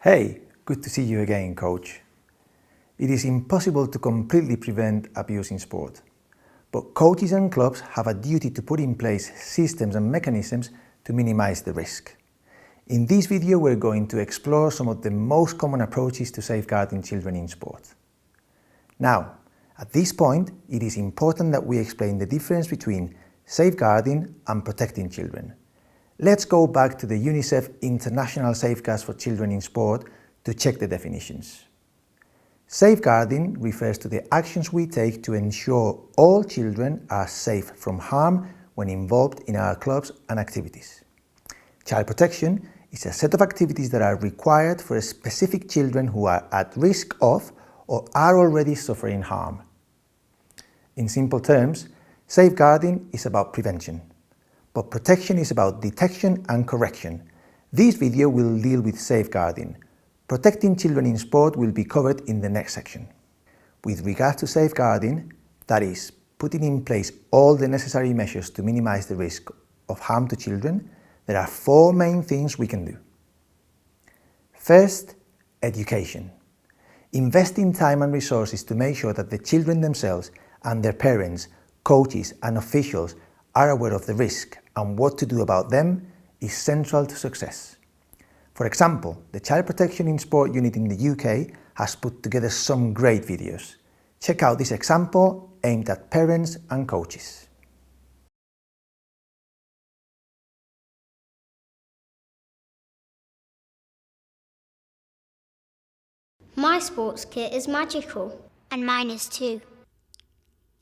Hey, good to see you again, coach. It is impossible to completely prevent abuse in sport, but coaches and clubs have a duty to put in place systems and mechanisms to minimize the risk. In this video, we're going to explore some of the most common approaches to safeguarding children in sport. Now, at this point, it is important that we explain the difference between safeguarding and protecting children. Let's go back to the UNICEF International Safeguards for Children in Sport to check the definitions. Safeguarding refers to the actions we take to ensure all children are safe from harm when involved in our clubs and activities. Child protection is a set of activities that are required for specific children who are at risk of or are already suffering harm. In simple terms, safeguarding is about prevention, but protection is about detection and correction. This video will deal with safeguarding. Protecting children in sport will be covered in the next section. With regard to safeguarding, that is, putting in place all the necessary measures to minimize the risk of harm to children, there are four main things we can do. First, education. Investing time and resources to make sure that the children themselves and their parents, coaches and officials are aware of the risk and what to do about them is central to success. For example, the Child Protection in Sport unit in the UK has put together some great videos. Check out this example aimed at parents and coaches. My sports kit is magical. And mine is too.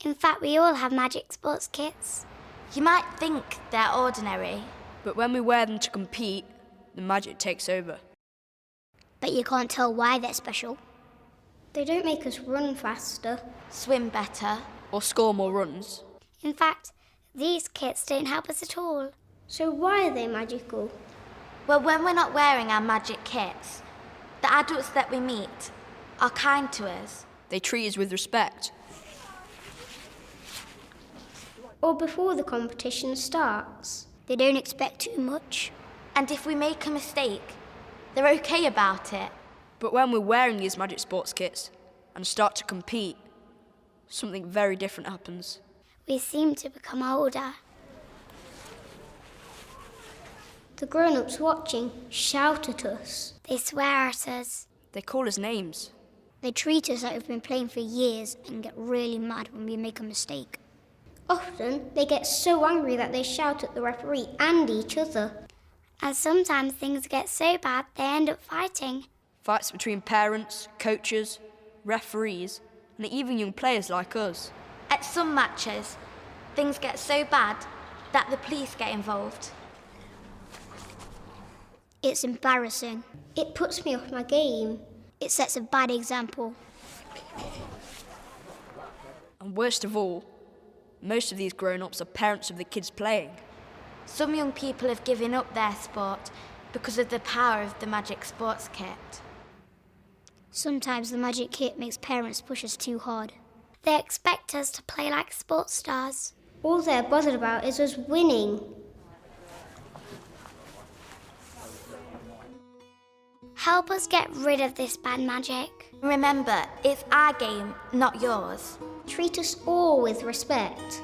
In fact, we all have magic sports kits. You might think they're ordinary, but when we wear them to compete, the magic takes over. But you can't tell why they're special. They don't make us run faster, swim better, or score more runs. In fact, these kits don't help us at all. So why are they magical? Well, when we're not wearing our magic kits, the adults that we meet are kind to us. They treat us with respect. Or before the competition starts. They don't expect too much. And if we make a mistake, they're okay about it. But when we're wearing these magic sports kits and start to compete, something very different happens. We seem to become older. The grown-ups watching shout at us. They swear at us. They call us names. They treat us like we've been playing for years and get really mad when we make a mistake. Often, they get so angry that they shout at the referee and each other. And sometimes things get so bad they end up fighting. Fights between parents, coaches, referees, and even young players like us. At some matches, things get so bad that the police get involved. It's embarrassing. It puts me off my game. It sets a bad example. And worst of all, most of these grown-ups are parents of the kids playing. Some young people have given up their sport because of the power of the magic sports kit. Sometimes the magic kit makes parents push us too hard. They expect us to play like sports stars. All they're bothered about is us winning. Help us get rid of this bad magic. Remember, it's our game, not yours. Treat us all with respect.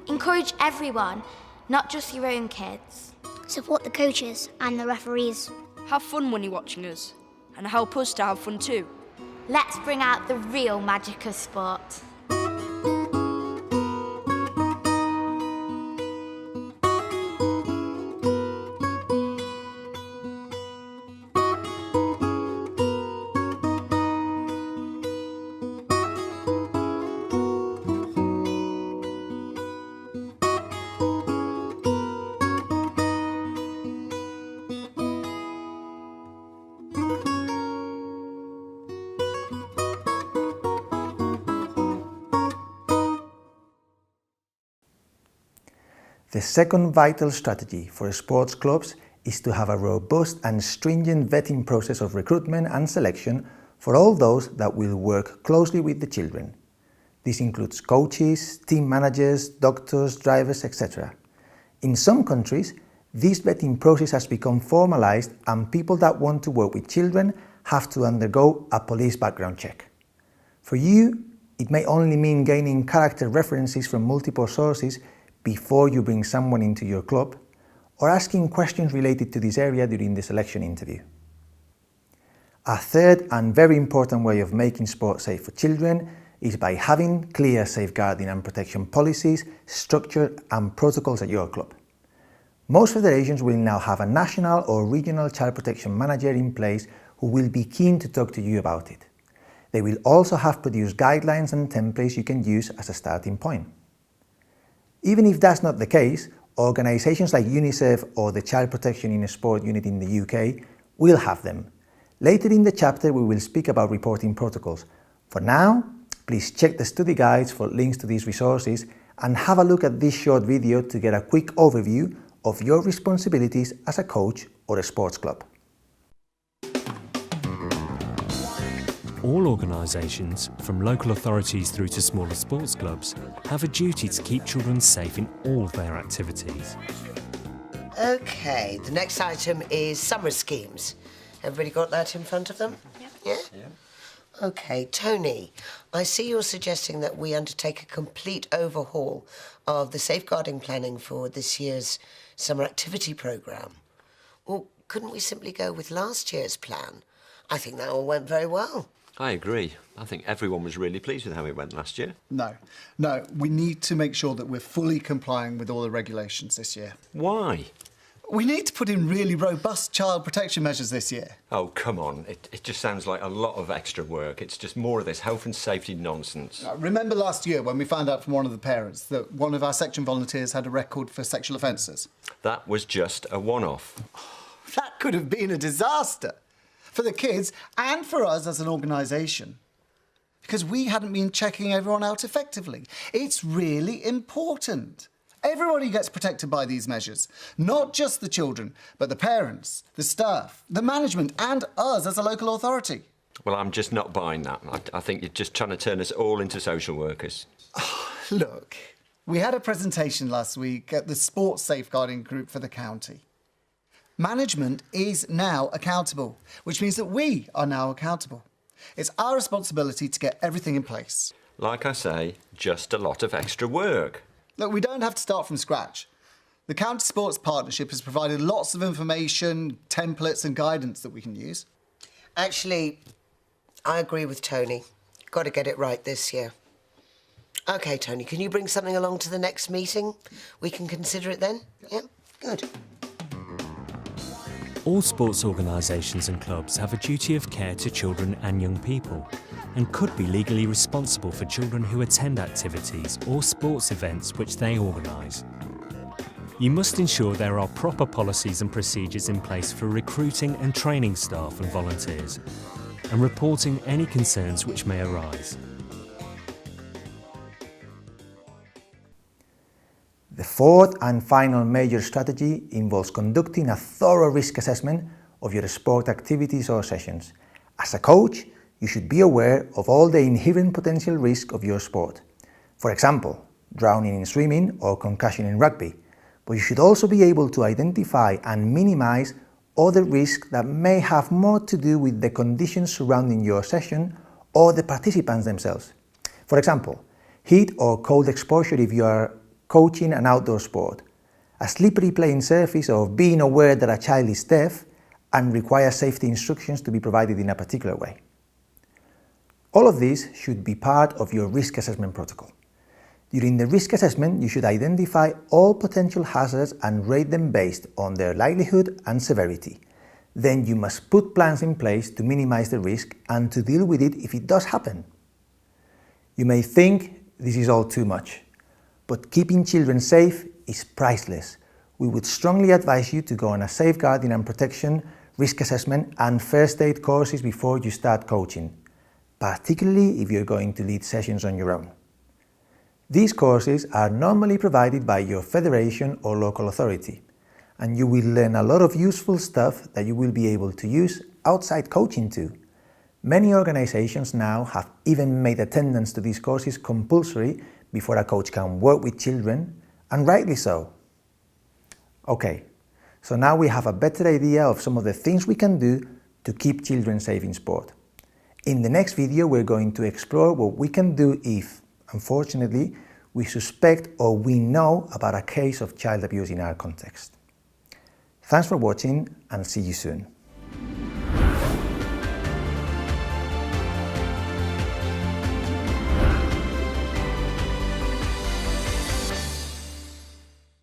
Encourage everyone, not just your own kids. Support the coaches and the referees. Have fun when you're watching us, and help us to have fun too. Let's bring out the real magic of sport. The second vital strategy for sports clubs is to have a robust and stringent vetting process of recruitment and selection for all those that will work closely with the children. This includes coaches, team managers, doctors, drivers, etc. In some countries, this vetting process has become formalised and people that want to work with children have to undergo a police background check. For you, it may only mean gaining character references from multiple sources before you bring someone into your club, or asking questions related to this area during the selection interview. A third and very important way of making sport safe for children is by having clear safeguarding and protection policies, structure and protocols at your club. Most federations will now have a national or regional child protection manager in place who will be keen to talk to you about it. They will also have produced guidelines and templates you can use as a starting point. Even if that's not the case, organisations like UNICEF or the Child Protection in Sport unit in the UK will have them. Later in the chapter we will speak about reporting protocols. For now, please check the study guides for links to these resources and have a look at this short video to get a quick overview of your responsibilities as a coach or a sports club. All organisations, from local authorities through to smaller sports clubs, have a duty to keep children safe in all their activities. Okay, the next item is summer schemes. Everybody got that in front of them? Yep. Yeah? Okay, Tony, I see you're suggesting that we undertake a complete overhaul of the safeguarding planning for this year's summer activity programme. Well, couldn't we simply go with last year's plan? I think that all went very well. I agree. I think everyone was really pleased with how it went last year. No, we need to make sure that we're fully complying with all the regulations this year. Why? We need to put in really robust child protection measures this year. Oh, come on. It just sounds like a lot of extra work. It's just more of this health and safety nonsense. Remember last year when we found out from one of the parents that one of our section volunteers had a record for sexual offences? That was just a one-off. That could have been a disaster for the kids and for us as an organisation, because we hadn't been checking everyone out effectively. It's really important. Everybody gets protected by these measures, not just the children, but the parents, the staff, the management and us as a local authority. Well, I'm just not buying that. I think you're just trying to turn us all into social workers. Look, we had a presentation last week at the sports safeguarding group for the county. Management is now accountable, which means that we are now accountable. It's our responsibility to get everything in place. Like I say, just a lot of extra work. Look, we don't have to start from scratch. The County Sports Partnership has provided lots of information, templates and guidance that we can use. Actually, I agree with Tony. Got to get it right this year. OK, Tony, can you bring something along to the next meeting? We can consider it then? Yeah, good. All sports organisations and clubs have a duty of care to children and young people, and could be legally responsible for children who attend activities or sports events which they organise. You must ensure there are proper policies and procedures in place for recruiting and training staff and volunteers, and reporting any concerns which may arise. The fourth and final major strategy involves conducting a thorough risk assessment of your sport activities or sessions. As a coach, you should be aware of all the inherent potential risk of your sport. For example, drowning in swimming or concussion in rugby. But you should also be able to identify and minimize other risks that may have more to do with the conditions surrounding your session or the participants themselves. For example, heat or cold exposure if you are coaching an outdoor sport, a slippery playing surface, or being aware that a child is deaf and requires safety instructions to be provided in a particular way. All of this should be part of your risk assessment protocol. During the risk assessment, you should identify all potential hazards and rate them based on their likelihood and severity. Then you must put plans in place to minimize the risk and to deal with it if it does happen. You may think this is all too much, but keeping children safe is priceless. We would strongly advise you to go on a safeguarding and protection, risk assessment and first aid courses before you start coaching, particularly if you're going to lead sessions on your own. These courses are normally provided by your federation or local authority, and you will learn a lot of useful stuff that you will be able to use outside coaching too. Many organisations now have even made attendance to these courses compulsory before a coach can work with children, and rightly so. Okay, So now we have a better idea of some of the things we can do to keep children safe in sport. In the next video, we're going to explore what we can do if, unfortunately, we suspect or we know about a case of child abuse in our context. Thanks for watching and see you soon.